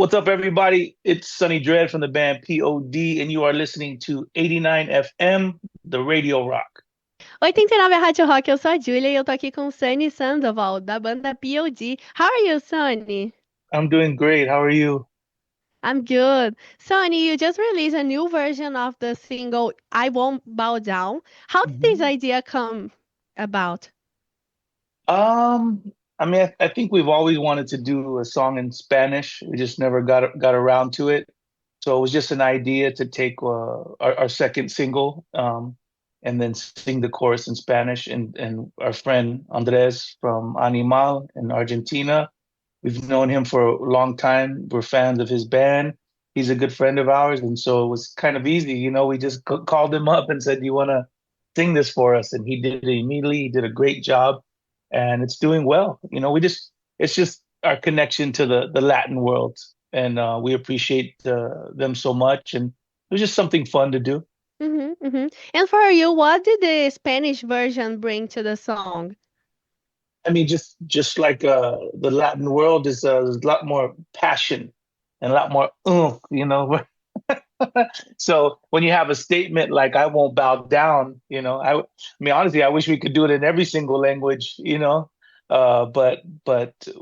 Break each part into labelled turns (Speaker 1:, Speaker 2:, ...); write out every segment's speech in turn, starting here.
Speaker 1: What's up, everybody? It's Sonny Dread from the band P.O.D, and you are listening to 89 FM, the Radio Rock.
Speaker 2: 89 Rádio Rock, eu sou a Giulia e eu tô aqui com o Sonny e Sandoval, da banda P.O.D. How are you, Sonny?
Speaker 1: I'm doing great. How are you?
Speaker 2: I'm good. Sonny, you just released a new version of the single I Won't Bow Down. How did this
Speaker 1: Mhm.
Speaker 2: idea come about?
Speaker 1: Um, I think we've always wanted to do a song in Spanish. We just never got around to it. So it was just an idea to take our second single, and then sing the chorus in Spanish. And our friend Andres from Animal in Argentina, we've known him for a long time. We're fans of his band. He's a good friend of ours, and so it was kind of easy. We just called him up and said, "Do you want to sing this for us?" And he did it immediately. He did a great job, and it's doing well. It's just our connection to the Latin world, and we appreciate them so much. And it was just something fun to do.
Speaker 2: And for you, what did the Spanish version bring to the song?
Speaker 1: Just like the Latin world is there's a lot more passion and a lot more So when you have a statement like "I won't bow down," I mean honestly, I wish we could do it in every single language, but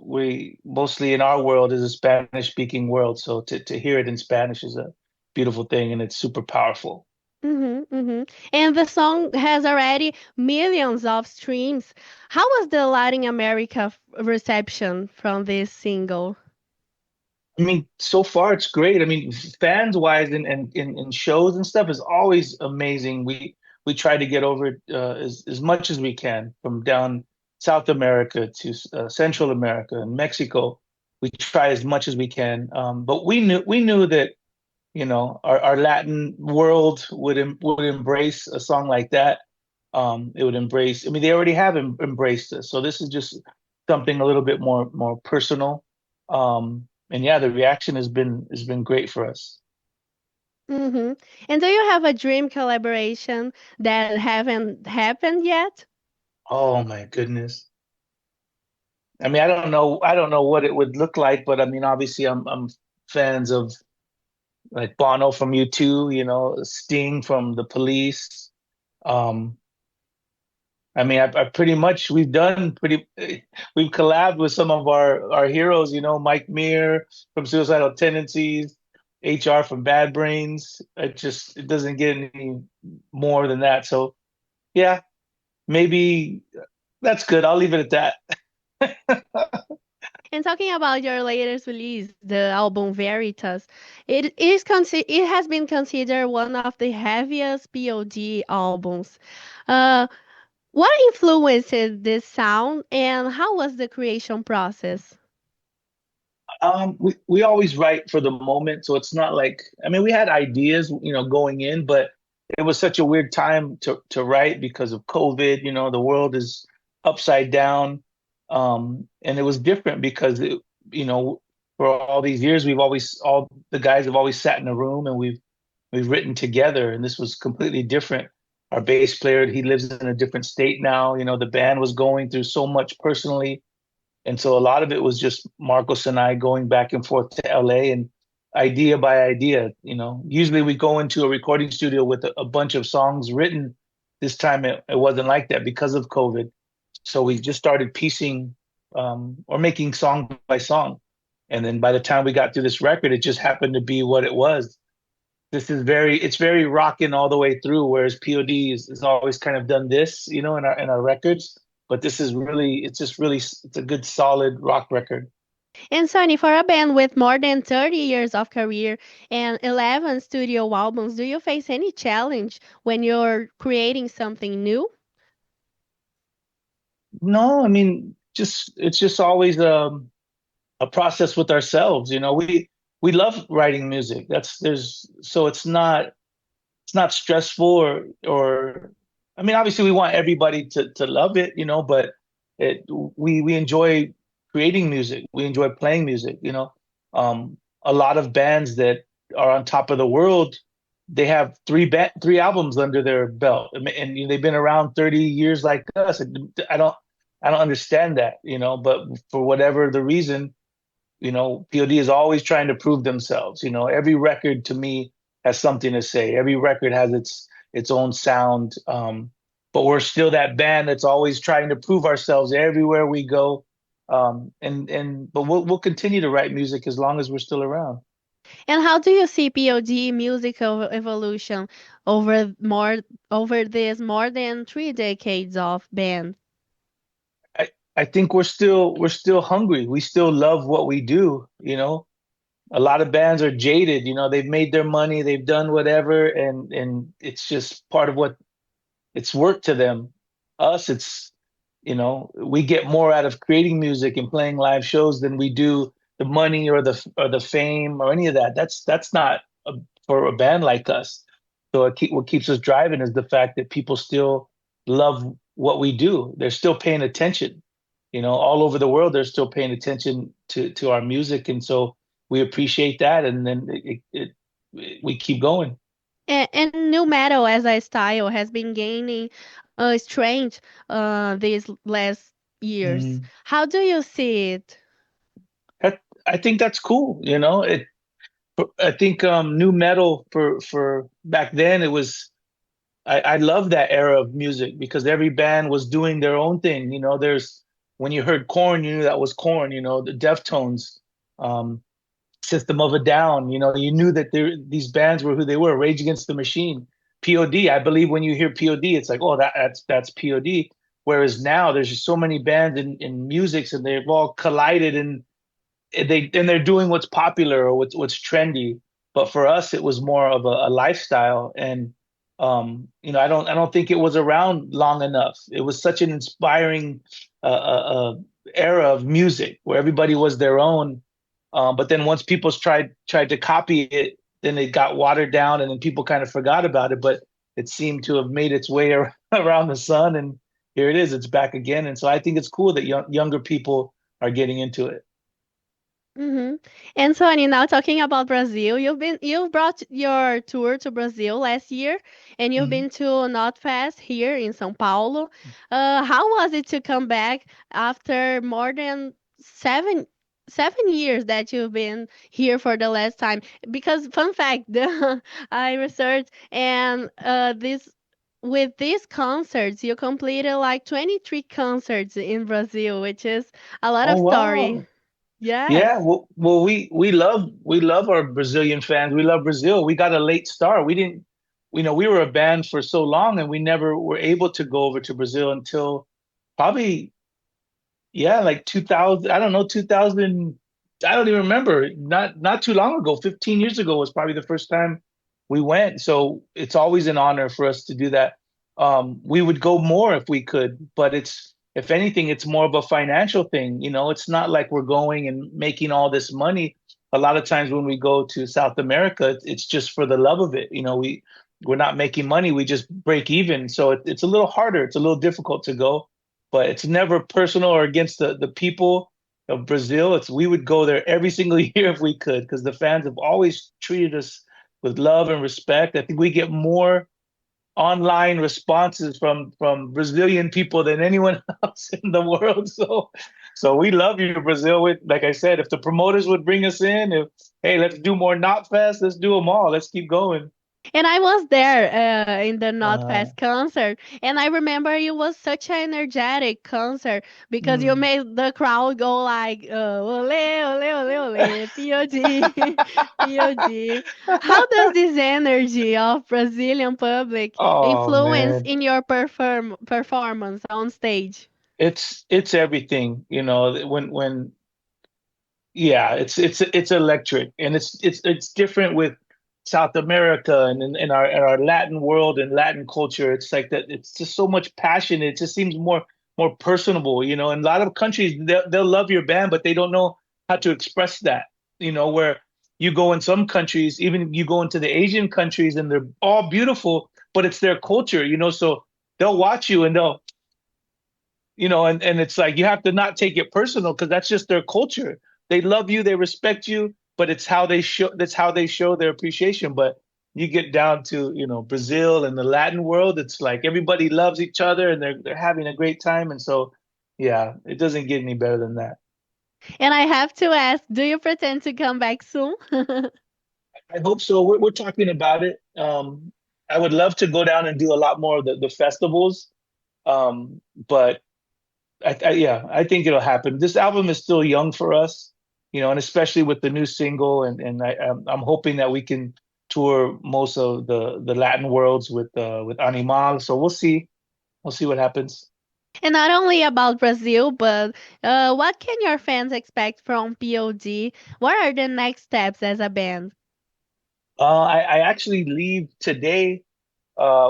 Speaker 1: we mostly in our world is a Spanish speaking world, so to hear it in Spanish is a beautiful thing and it's super powerful.
Speaker 2: And the song has already millions of streams. How was the Latin America reception from this single?
Speaker 1: I mean, so far it's great. I mean, fans wise and shows and stuff is always amazing. We try to get over it as much as we can from down South America to Central America and Mexico. We try as much as we can. But we knew that our Latin world would embrace a song like that. It would embrace. I mean, they already have embraced us. So this is just something a little bit more personal. And yeah, the reaction has been great for us.
Speaker 2: hmm And do you have a dream collaboration that haven't happened yet?
Speaker 1: Oh my goodness. I mean, I don't know what it would look like, but I mean, obviously, I'm fans of like Bono from U2, Sting from The Police. Um, I mean, I pretty much we've collabed with some of our heroes, Mike Muir from Suicidal Tendencies, HR from Bad Brains. It doesn't get any more than that. So yeah, maybe that's good. I'll leave it at that.
Speaker 2: And talking about your latest release, the album Veritas, it has been considered one of the heaviest POD albums. Uh, what influenced this sound, and how was the creation process?
Speaker 1: We always write for the moment, so it's not like I mean we had ideas, going in, but it was such a weird time to write because of COVID. The world is upside down, and it was different because you know, for all these years all the guys have always sat in a room and we've written together, and this was completely different. Our bass player, he lives in a different state now. The band was going through so much personally, and so a lot of it was just Marcos and I going back and forth to LA and idea by idea. Usually we go into a recording studio with a bunch of songs written. This time it wasn't like that because of COVID. So we just started piecing or making song by song. And then by the time we got through this record, it just happened to be what it was. It's very rocking all the way through, whereas POD is always kind of done this, in our records. But this is it's a good solid rock record.
Speaker 2: And Sonny, for a band with more than 30 years of career and 11 studio albums, do you face any challenge when you're creating something new?
Speaker 1: No, I mean, it's just always a process with ourselves. We love writing music. That's there's so it's not stressful or I mean, obviously we want everybody to love it, but we enjoy creating music. We enjoy playing music. A lot of bands that are on top of the world, they have three albums under their belt, and they've been around 30 years like us. I don't understand that, but for whatever the reason, P.O.D. is always trying to prove themselves. Every record to me has something to say. Every record has its own sound. But we're still that band that's always trying to prove ourselves everywhere we go. But we'll continue to write music as long as we're still around.
Speaker 2: And how do you see POD musical evolution over more over this more than 3 decades of band?
Speaker 1: I think we're still hungry. We still love what we do. A lot of bands are jaded. They've made their money, they've done whatever, and it's just part of what it's work to them. Us, we get more out of creating music and playing live shows than we do the money or the fame or any of that. That's not for a band like us. So what keeps us driving is the fact that people still love what we do. They're still paying attention. All over the world, they're still paying attention to our music, and so we appreciate that. And then we keep going.
Speaker 2: And new metal as a style has been gaining strength these last years.
Speaker 1: Mm.
Speaker 2: How do you see it?
Speaker 1: I think that's cool. I think new metal for back then it was. I love that era of music because every band was doing their own thing. There's when you heard Korn, you knew that was Korn. The Deftones, um, System of a Down. You knew that these bands were who they were. Rage Against the Machine, P.O.D. I believe when you hear P.O.D., it's like, oh, that's P.O.D. Whereas now there's just so many bands in musics and they've all collided and they're doing what's popular or what's trendy. But for us, it was more of a lifestyle, and I don't think it was around long enough. It was such an inspiring era of music where everybody was their own. But then once people tried to copy it, then it got watered down, and then people kind of forgot about it. But it seemed to have made its way around the sun, and here it is. It's back again, and so I think it's cool that younger people are getting into it.
Speaker 2: Mm-hmm. And Sonny, now talking about Brazil, you brought your tour to Brazil last year, and you've
Speaker 1: Mhm.
Speaker 2: been to Notfest here in São Paulo. How was it to come back after more than seven years that you've been here for the last time? Because fun fact, I researched, and this with these concerts, you completed like 23 concerts in Brazil, which is a lot of
Speaker 1: Oh
Speaker 2: story.
Speaker 1: wow.
Speaker 2: Yes.
Speaker 1: Yeah, well, we love our Brazilian fans. We love Brazil. We got a late start. We were a band for so long, and we never were able to go over to Brazil until probably, yeah, like 2000. I don't know, 2000. I don't even remember. Not too long ago, 15 years ago was probably the first time we went. So it's always an honor for us to do that. We would go more if we could, but if anything, it's more of a financial thing. It's not like we're going and making all this money. A lot of times when we go to South America, it's just for the love of it. We're not making money. We just break even. So it's a little harder. It's a little difficult to go, but it's never personal or against the people of Brazil. We would go there every single year if we could because the fans have always treated us with love and respect. I think we get more online responses from Brazilian people than anyone else in the world. So we love you, Brazil. Like I said, if the promoters would bring us in, if hey, let's do more Not Fest, let's do them all. Let's keep going.
Speaker 2: And I was there in the
Speaker 1: Uh,
Speaker 2: Notfest concert, and I remember it was such an energetic concert because you
Speaker 1: mm.
Speaker 2: made the crowd go like ole ole ole ole POD POD. How does this energy of Brazilian public
Speaker 1: Oh
Speaker 2: influence
Speaker 1: man,
Speaker 2: in your performance on stage?
Speaker 1: it's everything. When yeah, it's electric, and it's different with South America and in our Latin world and Latin culture. It's like that. It's just so much passion. It just seems more personable. In a lot of countries, they'll love your band, but they don't know how to express that. Where you go in some countries, even you go into the Asian countries, and they're all beautiful, but it's their culture. So they'll watch you and and it's like you have to not take it personal because that's just their culture. They love you, they respect you, but that's how they show their appreciation. But you get down to, Brazil and the Latin world, it's like everybody loves each other and they're having a great time. And so yeah, it doesn't get any better than that.
Speaker 2: And I have to ask, do you pretend to come back soon?
Speaker 1: I hope so. We're talking about it. I would love to go down and do a lot more of the festivals. But yeah, I think it'll happen. This album is still young for us, and especially with the new single, and I'm hoping that we can tour most of the Latin worlds with Animal. So we'll see. We'll see what happens.
Speaker 2: And not only about Brazil, but what can your fans expect from P.O.D? What are the next steps as a band?
Speaker 1: I actually leave today.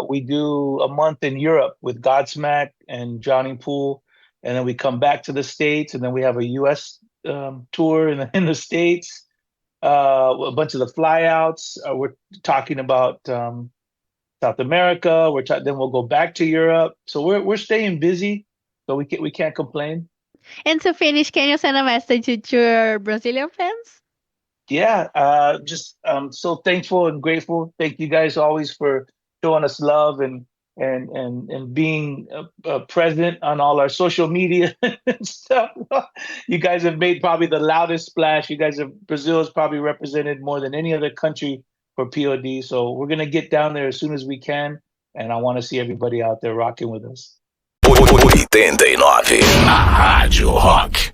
Speaker 1: We do a month in Europe with Godsmack and Drowning Pool, and then we come back to the States, and then we have a U.S. Tour in the States. A bunch of the flyouts. We're talking about South America. Then we'll go back to Europe. So we're staying busy, so we can't complain.
Speaker 2: And to finish, can you send a message to your Brazilian fans?
Speaker 1: Yeah, just so thankful and grateful. Thank you guys always for showing us love and being present on all our social media and stuff. You guys have made probably the loudest splash. Brazil has probably represented more than any other country for POD. So we're gonna get down there as soon as we can, and I want to see everybody out there rocking with us.
Speaker 3: 89, a Rádio Rock.